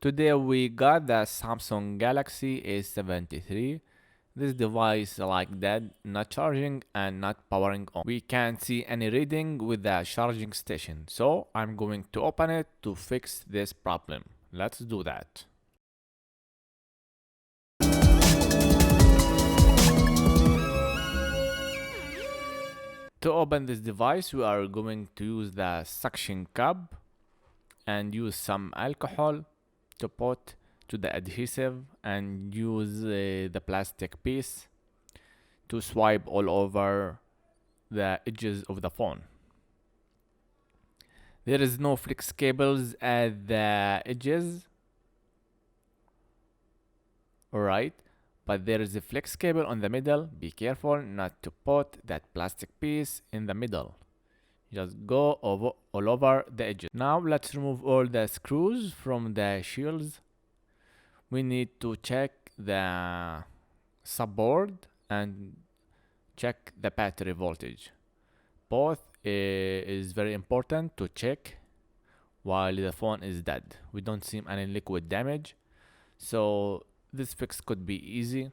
Today we got the Samsung Galaxy A73. This device like that, not charging and not powering on. We can't see any reading with the charging station. So I'm going to open it to fix this problem. Let's do that. To open this device, we are going to use the suction cup and use some alcohol to put to the adhesive and use the plastic piece to swipe all over the edges of the phone. There is no flex cables at the edges, alright, but there is a flex cable on the middle. Be careful not to put that plastic piece in the middle. Just go all over the edges. Now let's remove all the screws from the shields. We need to check the subboard and check the battery voltage. Both is very important to check while the phone is dead. We don't see any liquid damage, so this fix could be easy,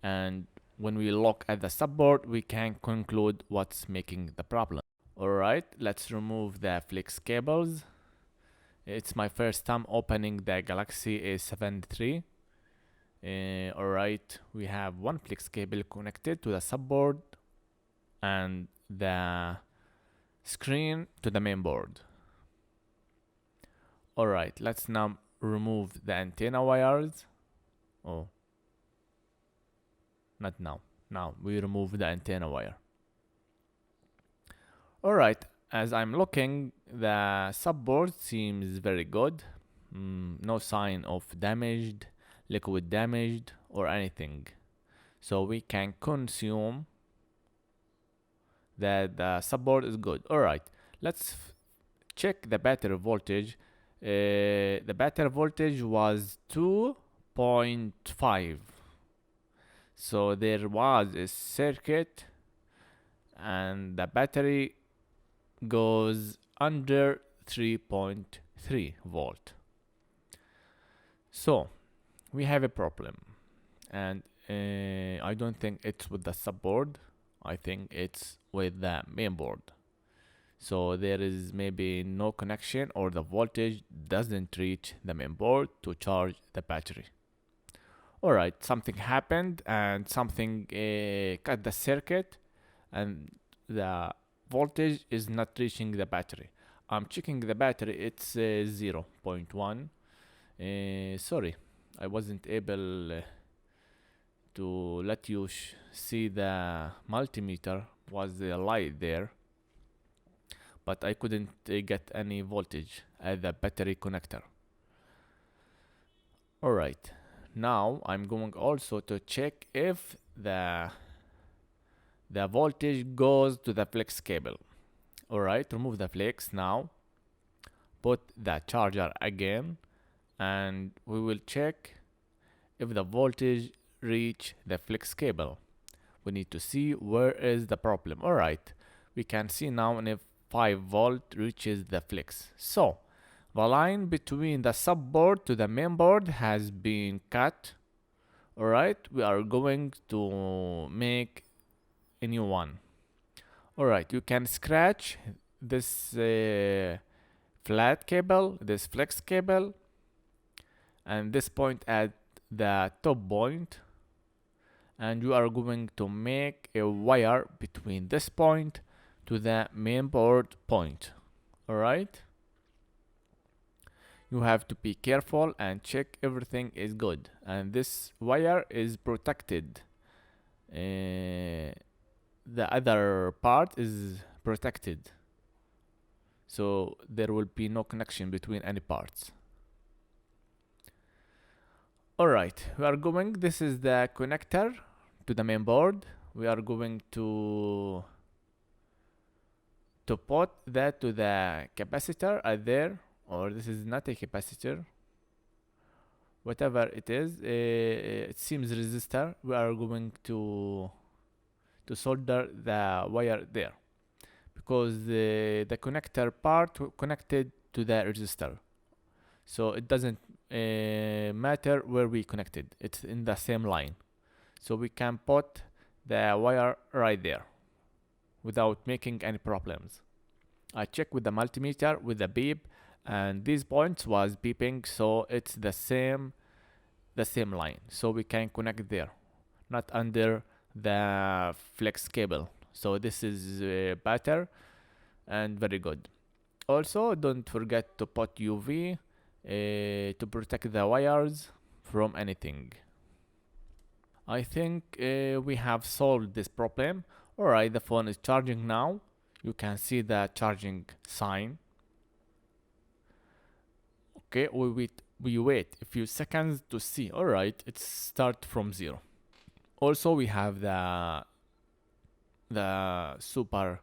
and when we look at the subboard we can conclude what's making the problem. Alright, let's remove the flex cables. It's my first time opening the Galaxy A73. Alright, we have one flex cable connected to the subboard and the screen to the main board. Alright, let's now remove the antenna wires. Oh, not now. Now we remove the antenna wire. Alright, as I'm looking, the subboard seems very good. No sign of damaged, liquid damaged or anything. So we can consume that the subboard is good. Alright, let's check the battery voltage. The battery voltage was 2.5. So there was a circuit and the battery goes under 3.3 volt. So we have a problem, and I don't think it's with the subboard. I think it's with the main board. So there is maybe no connection or the voltage doesn't reach the main board to charge the battery. Alright, something happened and something cut the circuit and the voltage is not reaching the battery. I'm checking the battery, it's 0.1. Sorry, I wasn't able to let you see the multimeter was the light there, but I couldn't get any voltage at the battery connector. Alright, now I'm going also to check if the voltage goes to the flex cable. Alright, remove the flex now, put the charger again, and we will check if the voltage reach the flex cable. We need to see where is the problem. Alright, we can see now if 5 volt reaches the flex. So the line between the subboard to the main board has been cut. Alright, we are going to make a new one. Alright, you can scratch this flat cable, this flex cable, and this point at the top point, and you are going to make a wire between this point to the main board point. Alright, you have to be careful and check everything is good, and this wire is protected. The other part is protected, so there will be no connection between any parts. Alright, we are going, this is the connector to the main board. We are going to put that to the capacitor at there, or this is not a capacitor, whatever it is, it seems resistor. We are going to solder the wire there because the connector part connected to the resistor. so it doesn't matter where we connected, it's in the same line. So we can put the wire right there without making any problems. I checked with the multimeter with the beep, and these points was beeping, so it's the same line, so we can connect there, not under the flex cable. So this is better and very good. Also, don't forget to put UV to protect the wires from anything. I think we have solved this problem. Alright, the phone is charging now. You can see the charging sign. Okay, we wait a few seconds to see. Alright, it start from 0. Also, we have the super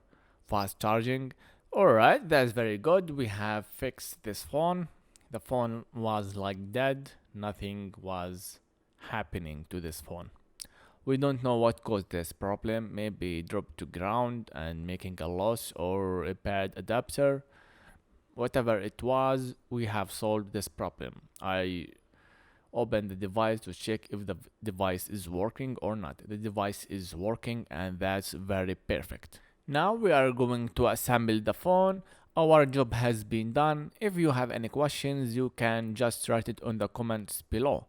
fast charging. Alright, that's very good. We have fixed this phone. The phone was like dead. Nothing was happening to this phone. We don't know what caused this problem. Maybe dropped to ground and making a loss, or a bad adapter. Whatever it was, we have solved this problem. I opened the device to check if the device is working or not. The device is working, and that's very perfect. Now we are going to assemble the phone. Our job has been done. If you have any questions, you can just write it on the comments below.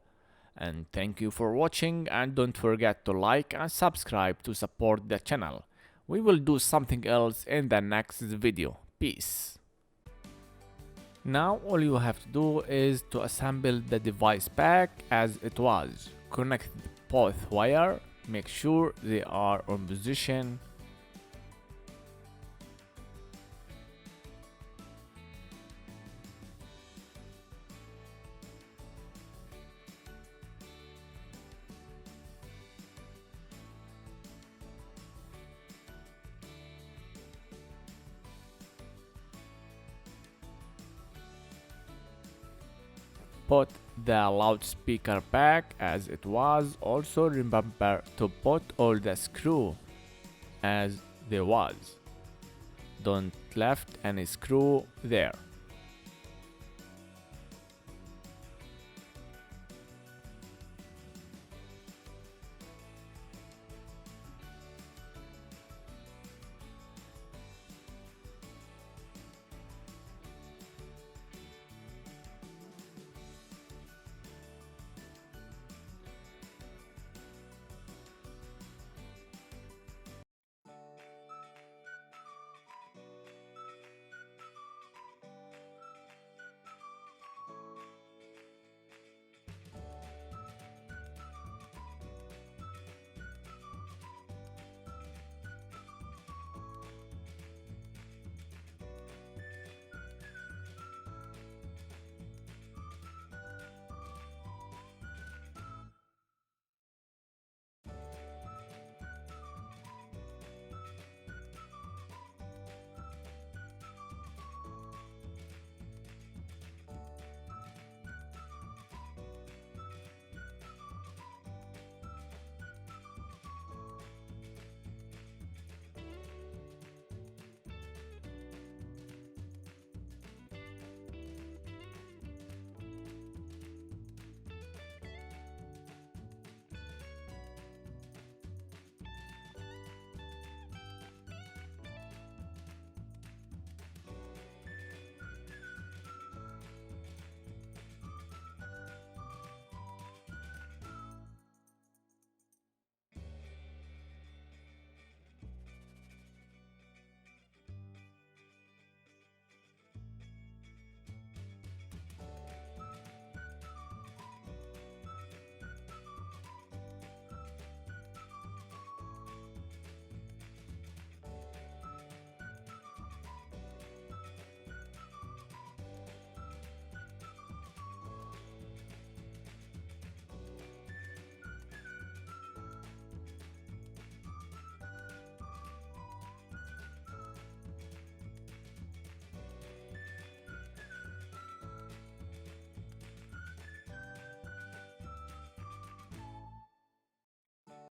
And thank you for watching, and don't forget to like and subscribe to support the channel. We will do something else in the next video. Peace. Now all you have to do is to assemble the device back as it was. Connect both wires, make sure they are on position. Put the loudspeaker back as it was. Also remember to put all the screw as they was. Don't left any screw there.